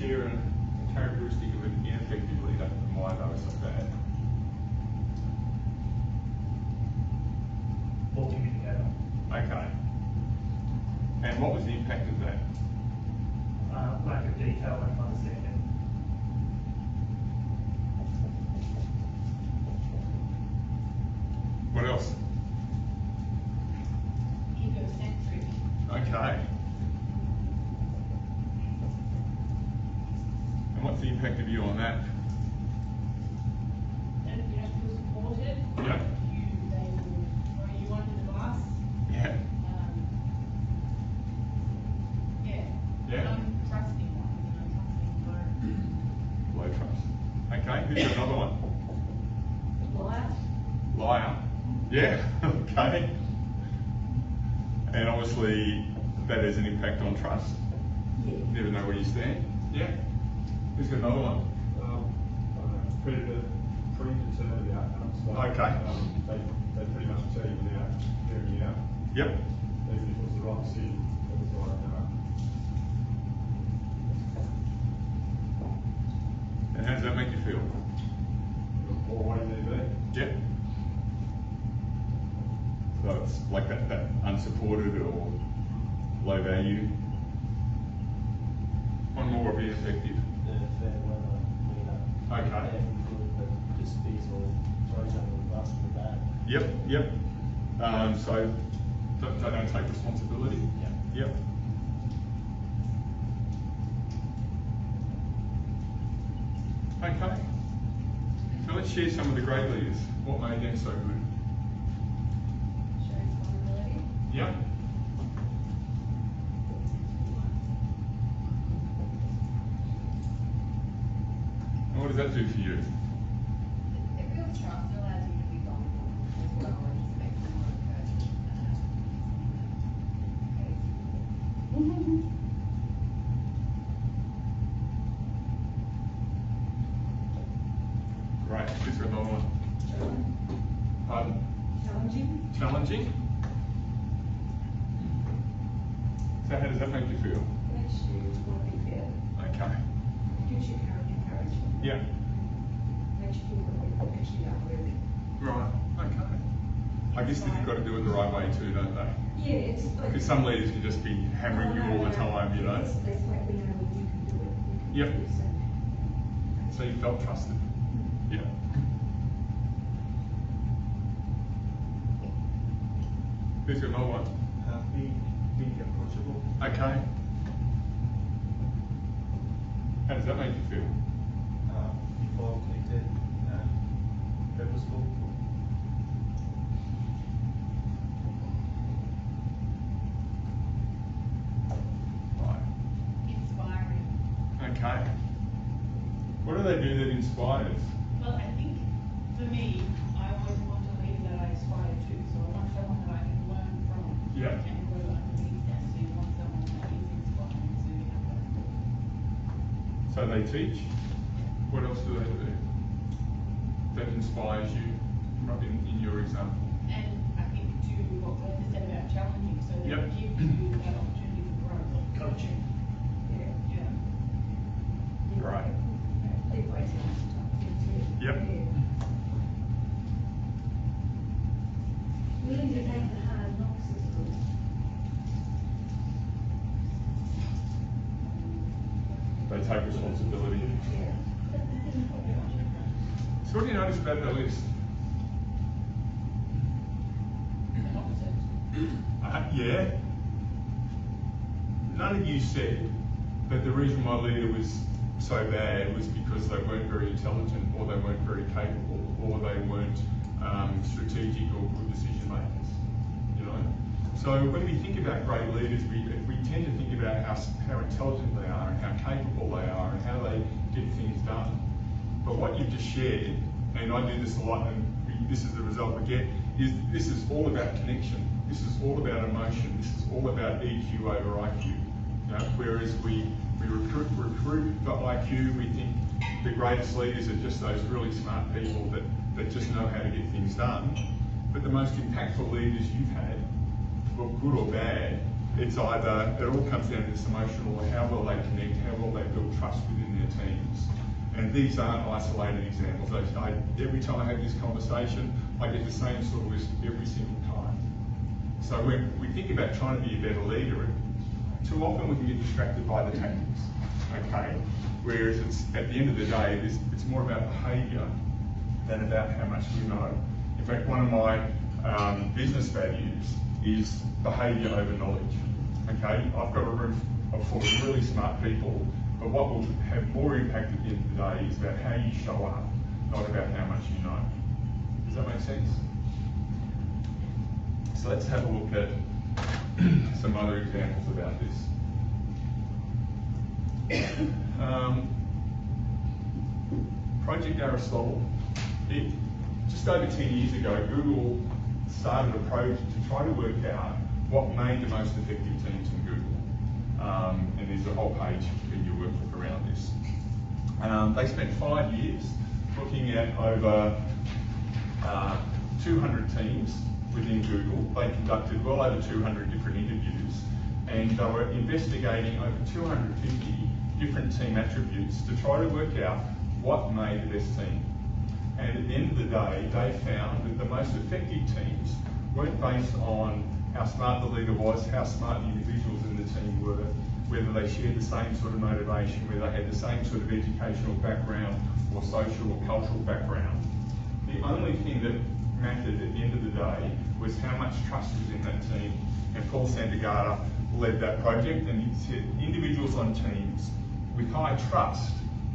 share a characteristic of an ineffective leader and why they were so bad? Poor communicator. Okay. And what was the impact of that? Lack of detail and understanding. What else? Egocentric. Okay. And what's the impact of you on that? And if you don't feel supported, Yeah. they will throw you under the bus. Yeah. Yeah. Untrusting ones and untrusting environment. Low trust. Okay, who's got another one? Liar. Liar. Yeah, okay. And obviously that has an impact on trust. Yeah. Never know where you stand. Yeah. Who's got another one? Predetermined outcomes. So, Okay. they pretty much tell you without hearing you out. Yep. Even if it was the right decision, it was the right outcome. And how does that make you feel? Or what do you need to be? Yep. So it's like that unsupported or low value. One more would be effective. The fair weather leader. Okay. Every good, but just speaks or throws under the bus for bad. Yep, yep. So they don't take responsibility. Yeah. Yep. Okay. So let's share some of the great leaders. What made them so good? Shows vulnerability. Yep. And what does that do for you? It builds trust. It allows you to be vulnerable as well and just makes them more of a person. Great. Who's got another one? Pardon? Challenging. Challenging? So how does that make you feel? Makes you want to be fair. Okay. Gives you courage. Yeah. Makes you feel that you actually are worthy. Right. Okay. I guess that you've got to do it the right way too, don't they? Yeah, it's like. Because some leaders can just be hammering you all the time, you know. It's like we know you can do it. Yep. So you felt trusted. Yeah. Who's got another one? Being approachable. Okay. How does that make you feel? People connected and purposeful. Right. Inspiring. Okay. What do they do that inspires? Well, I think for me, I always want a leader that I aspire to. So I want someone that I can learn from Yeah. and grow underneath them. So you want someone that is inspiring to have that. So they teach. What else do they do that inspires you in your example? And I think to what Glenn said about challenging, so they Yep. give you that opportunity for growth. Coaching. Yeah. Right. Yep. Willing to take the hard knocks is good. They take responsibility. So what do you notice about that list? The opposite. Yeah. None of you said that the reason my leader was so bad was because they weren't very intelligent, or they weren't very capable, or they weren't strategic or good decision makers. You know. So when we think about great leaders, we tend to think about how intelligent they are and how capable they are and how they get things done. But what you've just shared, and I do this a lot, and this is the result we get, is this is all about connection. This is all about emotion. This is all about EQ over IQ. You know, whereas we recruit for IQ, we think the greatest leaders are just those really smart people that just know how to get things done. But the most impactful leaders you've had, well, good or bad, it's either, it all comes down to this emotional, how well they connect, how well they build trust within their teams. And these aren't isolated examples. Every time I have this conversation, I get the same sort of list every single time. So when we think about trying to be a better leader, too often we can get distracted by the tactics, okay? Whereas it's, at the end of the day, it's more about behaviour than about how much we know. In fact, one of my business values is behaviour over knowledge, okay? I've got a room full of really smart people, but what will have more impact at the end of the day is about how you show up, not about how much you know. Does that make sense? So let's have a look at some other examples about this. Project Aristotle. Just over 10 years ago, Google started a project to try to work out what made the most effective teams in Google. And there's a whole page in your workbook around this. They spent 5 years looking at over 200 teams within Google. They conducted well over 200 different interviews, and they were investigating over 250 different team attributes to try to work out what made the best team. And at the end of the day, they found that the most effective teams weren't based on how smart the leader was, how smart the individuals in the team were, whether they shared the same sort of motivation, whether they had the same sort of educational background or social or cultural background. The only thing that mattered at the end of the day was how much trust was in that team. And Paul Santagata led that project, and he said individuals on teams with high trust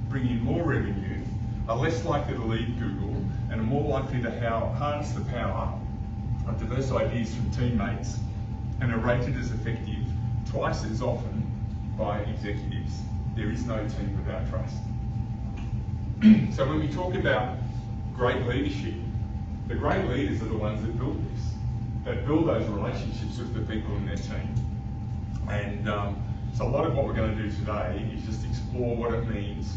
bring in more revenue, are less likely to leave Google, and are more likely to harness the power of diverse ideas from teammates, and are rated as effective twice as often by executives. There is no team without trust. So when we talk about great leadership, the great leaders are the ones that build this, that build those relationships with the people in their team. And so a lot of what we're going to do today is just explore what it means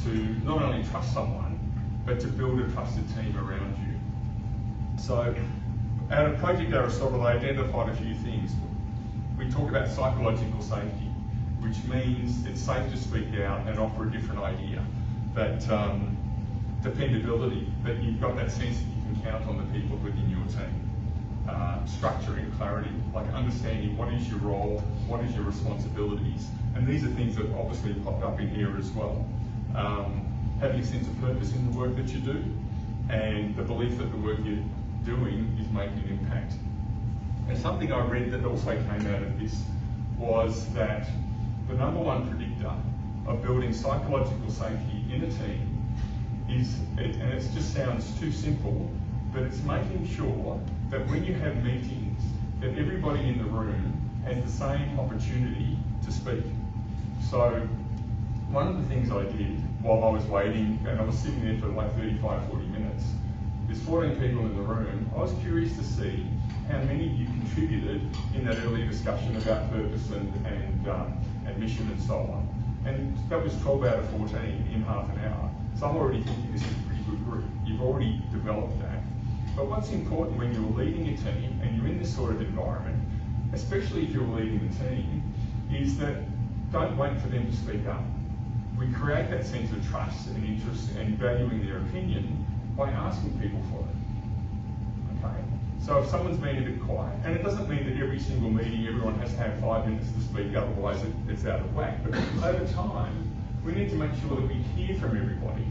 to not only trust someone, but to build a trusted team around you. So out of Project Aristotle, they identified a few things. We talk about psychological safety, which means it's safe to speak out and offer a different idea. That dependability, that you've got that sense that you can count on the people within your team. Structure and clarity, like understanding what is your role, what is your responsibilities, and these are things that obviously popped up in here as well. Having a sense of purpose in the work that you do, and the belief that the work you're doing is making an impact. And something I read that also came out of this was that the #1 predictor of building psychological safety in a team is, and it just sounds too simple, but it's making sure that when you have meetings, that everybody in the room has the same opportunity to speak. So one of the things I did while I was waiting, and I was sitting there for like 35, 40 minutes, there's 14 people in the room. I was curious to see how many of you contributed in that early discussion about purpose and mission and so on. And that was 12 out of 14 in half an hour. So I'm already thinking this is a pretty good group. You've already developed that. But what's important when you're leading a team and you're in this sort of environment, especially if you're leading the team, is that don't wait for them to speak up. We create that sense of trust and interest and valuing their opinion by asking people for it. Okay? So if someone's been a bit quiet, and it doesn't mean that every single meeting everyone has to have 5 minutes to speak, otherwise it's out of whack. But over time, we need to make sure that we hear from everybody.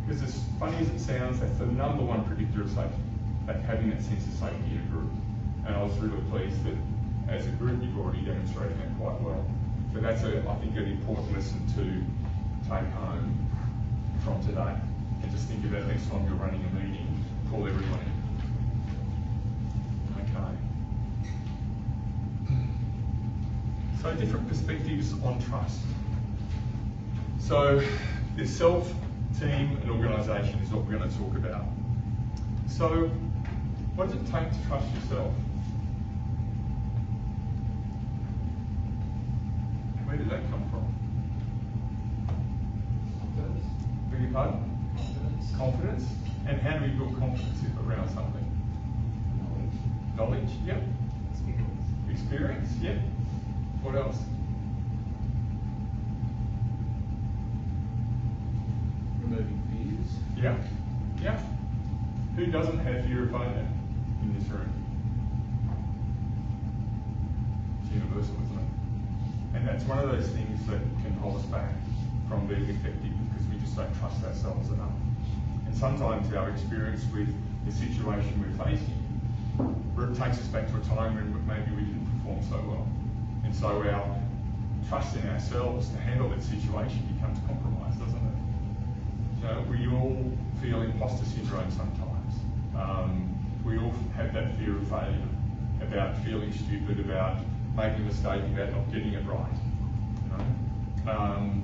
Because as funny as it sounds, that's the #1 predictor of safety, that having that sense of safety in a group. And I was really pleased that as a group you've already demonstrated that quite well. So that's, I think, an important lesson to take home from today. And just think about next time you're running a meeting, call everyone in. Okay. So different perspectives on trust. So the self, team and organisation is what we're going to talk about. So what does it take to trust yourself? Where did that come from? Confidence. Beg your pardon? Confidence. And how do we build confidence around something? Knowledge. Knowledge, yep. Experience. Experience, yep. What else? Removing fears. Yeah, yeah. Who doesn't have fear of failure in this room? It's universal, isn't it? And that's one of those things that can hold us back from being effective because we just don't trust ourselves enough. And sometimes our experience with the situation we're facing takes us back to a time when maybe we didn't perform so well. And so our trust in ourselves to handle that situation becomes compromised, doesn't it? You know, we all feel imposter syndrome sometimes. We all have that fear of failure, about feeling stupid, about making a mistake, about not getting it right. You know?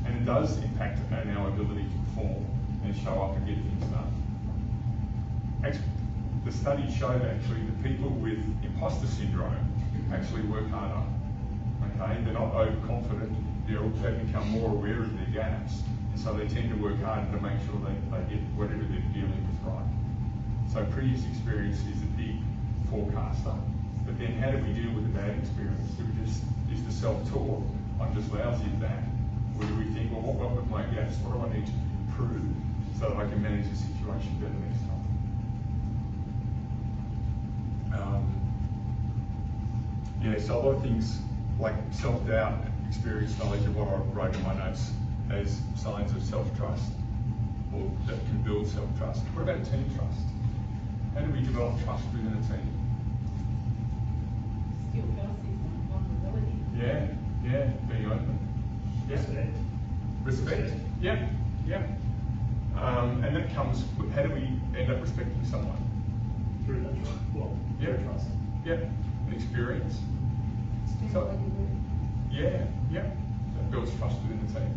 And it does impact on our ability to perform and show up and get things done. The studies showed actually that people with imposter syndrome actually work harder. Okay, they're not overconfident. They become more aware of their gaps, and so they tend to work harder to make sure they get whatever they're dealing with right. So previous experience is a big forecaster, but then how do we deal with a bad experience? Is the self-talk, I'm just lousy at that? Or do we think, well, what were my gaps? What do I need to improve so that I can manage the situation better next time? Yeah, so a lot of things like self-doubt, experience, knowledge of what I wrote in my notes as signs of self-trust, or that can build self-trust. What about team trust? How do we develop trust within a team? Still healthy vulnerability. Yeah, being open. Yeah. Respect. Yeah. And that comes, how do we end up respecting someone? Through that trust. Well, Yeah. through trust. Yeah, an experience. So, yeah, that builds trust within the team.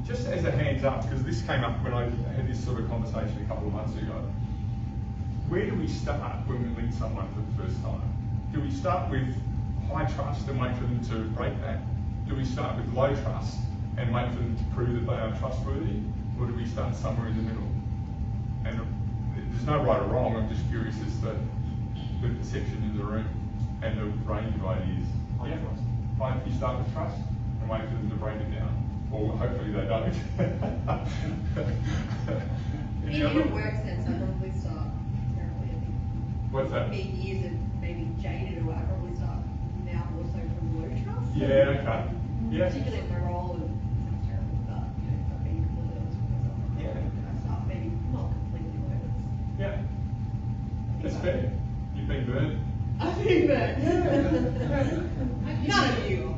Just as a hands up, because this came up when I had this sort of conversation a couple of months ago. Where do we start when we meet someone for the first time? Do we start with high trust and wait for them to break that? Do we start with low trust and wait for them to prove that they are trustworthy? Or do we start somewhere in the middle? And there's no right or wrong, I'm just curious as to the perception in the room and the range of ideas. High trust. You start with trust and wait for them to break it down. Or hopefully they don't. In a work sense, I probably start terribly, I think. What's that? Big years of maybe jaded, or I probably start now also from low trust. Yeah, okay. Yeah. Particularly in my role, and it sounds terrible, but you know, if I'm being completely honest with myself, Yeah. I start maybe not completely low. Yeah. That's fair. You've been burnt. I've been burnt. None of you.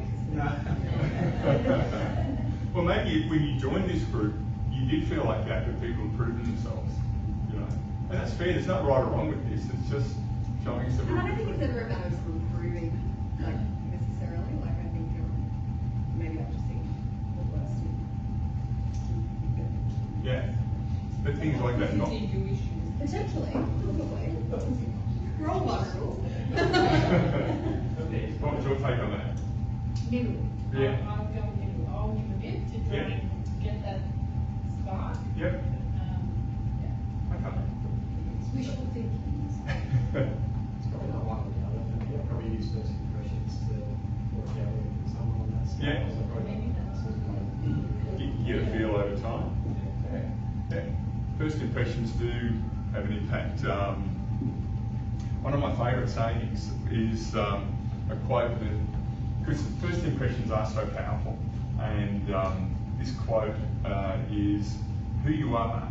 Well, maybe when you joined this group, you did feel like that, that people have proven themselves, you know. And that's fair, there's nothing right or wrong with this, it's just showing some. And I don't think it's ever a matter of sort of proving, like, necessarily. Like, I think maybe I've just seen the worst in Yeah. But things like that, not. potentially, probably. We're all vulnerable. What was your take on that? Middle. Yeah. I would go middle. I'll give a bit to try Yeah. and get that spark. Yep. Yeah. Okay. It's wishful thinking. It's probably not one or the other, but yeah, probably use first impressions to work out with someone on that scale. Yeah. So probably Maybe that's You get a feel over time. Yeah. First impressions do have an impact. One of my favourite sayings is a quote that, because first impressions are so powerful, and this quote is, "Who you are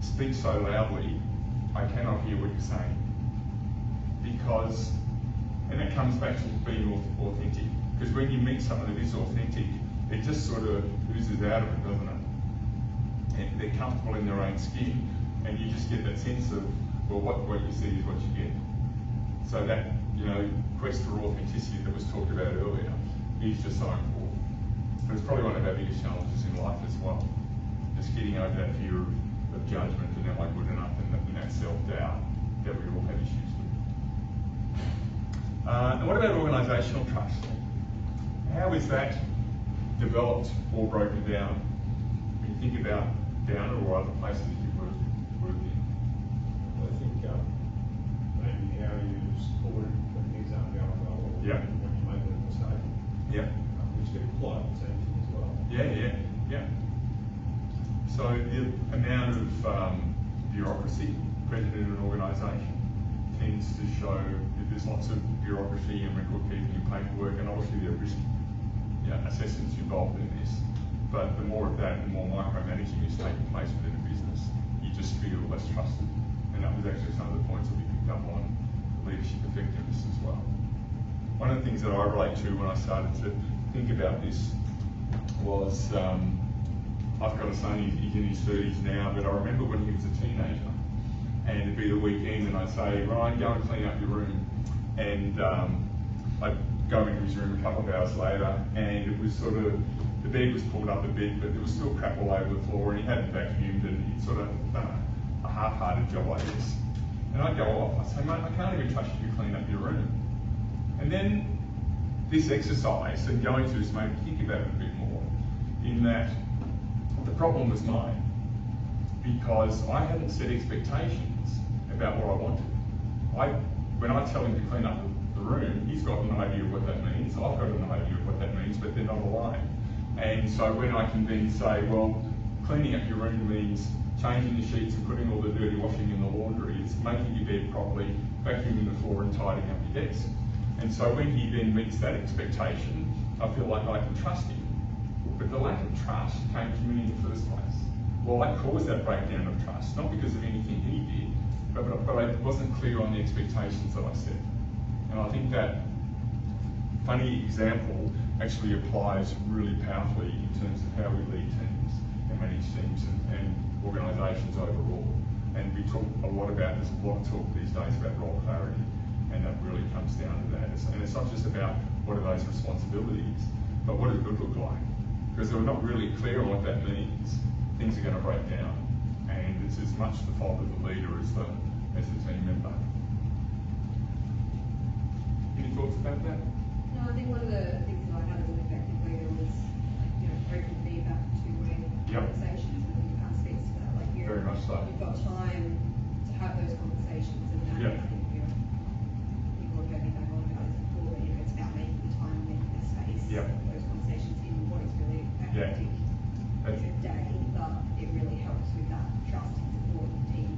speaks so loudly, I cannot hear what you're saying." Because, and that comes back to being authentic, because when you meet someone that is authentic, it just sort of oozes out of it, doesn't it? And they're comfortable in their own skin, and you just get that sense of, well, what you see is what you get. So that, you know, quest for authenticity that was talked about earlier is just so important. But it's probably one of our biggest challenges in life as well. Just getting over that fear of judgment and am I good enough, and that self-doubt that we all have issues with. And what about organisational trust? How is that developed or broken down? When you think about Downer or other places you've worked in? I think maybe how you support putting things up, going Yeah. Which can apply to teaching as well. Yeah. So the amount of bureaucracy present in an organisation tends to show that there's lots of bureaucracy and record keeping and paperwork, and obviously there are risk assessments involved in this. But the more of that, the more micromanaging is taking place within a business, you just feel less trusted. And that was actually some of the points that we picked up on leadership effectiveness as well. One of the things that I relate to when I started to think about this was, I've got a son, he's in his 30s now, but I remember when he was a teenager, and it'd be the weekend, and I'd say, Ryan, go and clean up your room. And I'd go into his room a couple of hours later, and it was sort of, the bed was pulled up a bit, but there was still crap all over the floor, and he hadn't vacuumed, and he'd sort of done a half-hearted job, I guess. And I'd go off, I'd say, mate, I can't even trust you to clean up your room. And then this exercise and going through this made me think about it a bit more, in that the problem was mine, because I hadn't set expectations about what I wanted. When I tell him to clean up the room, he's got an idea of what that means, I've got an idea of what that means, but they're not aligned. And so when I can then say, well, cleaning up your room means changing the sheets and putting all the dirty washing in the laundry, it's making your bed properly, vacuuming the floor and tidying up your desk. And so when he then meets that expectation, I feel like I can trust him. But the lack of trust came to me in the first place. Well, I caused that breakdown of trust, not because of anything he did, but I wasn't clear on the expectations that I set. And I think that funny example actually applies really powerfully in terms of how we lead teams and manage teams and organisations overall. And we talk a lot about, there's a lot of talk these days about role clarity, and that really comes down to that. And it's not just about what are those responsibilities, but what does good look like? Because if we're not really clear on what that means, things are going to break down. And it's as much the fault of the leader as the team member. Any thoughts about that? No, I think one of the things that I had as an effective leader was, open feedback, two-way conversations, and you can't speak to that. Like very much so. You've got time to have those conversations, and now I think you've got maybe going on about this before, but it's about making the time and making the space for those conversations in what is really a hectic day, but it really helps with that trust and support of the team.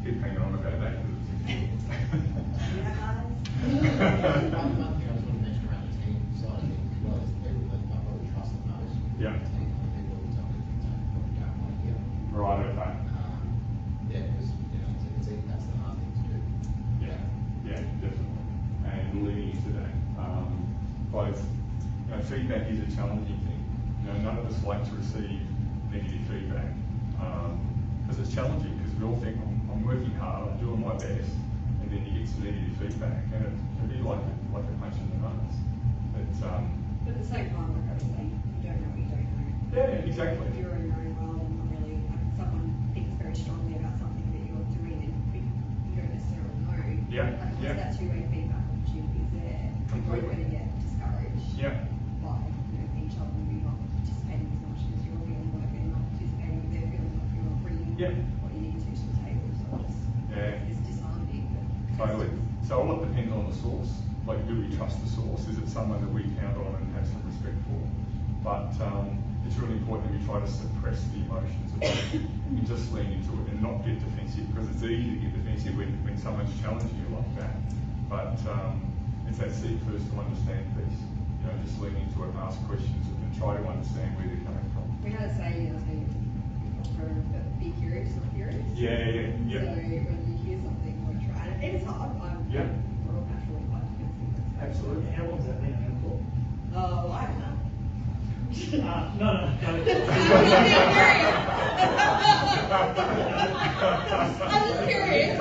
Keep hanging on about that because it's One thing I just want to mention around the team side of things as well is the people that I probably trust the most. Yeah. The team are the people who tell me things I probably don't want to hear. right, okay. Because that's the hard thing to do. Yeah, definitely. And leading into that, both, feedback is a challenging thing. None of us like to receive negative feedback because it's challenging. Because we all think I'm working hard, I'm doing my best, and then you get some negative feedback, and it can be like a punch in the nose. But at the same time, like I was saying, you don't know what you don't know. Yeah, exactly. If you're in your own world and not really, like someone thinks very strongly about something that you're doing and you don't necessarily know. Once that two-way feedback opportunity is there, you're both going to get discouraged by each other, and you're not participating as much as you're feeling like they're not participating, but they're feeling like you're not bringing what you need to the table. So it's disheartening. Totally. So all it depends on the source. Like, do we trust the source? Is it someone that we count on and have some respect for? But it's really important that we try to suppress the emotions of it and just lean into it and not get defensive, because it's easy to get defensive when someone's challenging you like that. But it's that seek first to understand piece. Just lean into it and ask questions and try to understand where they're coming from. We had a saying, I think, be curious, not furious. Yeah. So when you hear something, like try it. It's hard. We're all naturally quite defensive. Absolutely. How long's that been around for? Oh, I don't know. No. I'm just curious.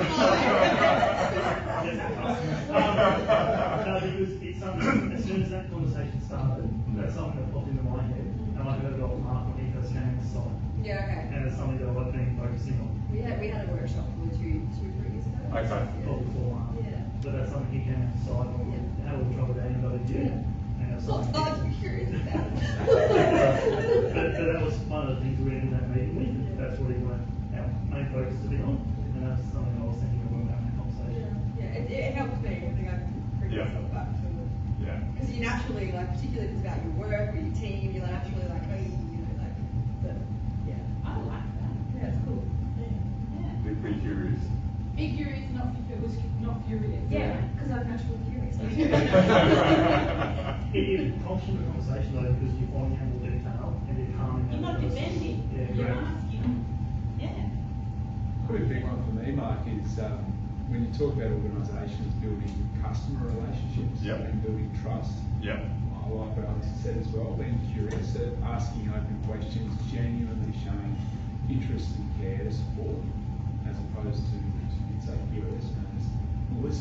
No, because it's something, as soon as that conversation started, that's something that popped into my head, and I heard it off Mark when he first came inside. Yeah, okay. And it's something that I've been focusing on. We had a workshop probably two or 3 years ago. Okay. Probably 4 months. Yeah. But that's something he came outside and we had a little trouble with AMW. And it was Well, something I'd be curious about it. but that was one of the things we ended that meeting with, and that's what he wanted our main focus to be on. And that's something I was thinking of when we were having that conversation. Yeah, it helped me. I think I bring myself back to it. Yeah. Because you naturally, like, particularly if it's about your work or your team, you're naturally like, oh, you know, like, yeah. I like that. Yeah, it's cool. Yeah. Be curious. Be curious, not furious. Yeah, because I'm naturally curious. It helps in the conversation though, because you're finding out more detail and you're calming You're down not the person. defending, Yeah, you're great. asking. Yeah. Probably a big one for me, Mark, is when you talk about organisations building customer relationships Yep. and building trust. Yeah. I like what Alex said as well, being curious, asking open questions, genuinely showing interest and care, support, as opposed to, say, curious, and just listen.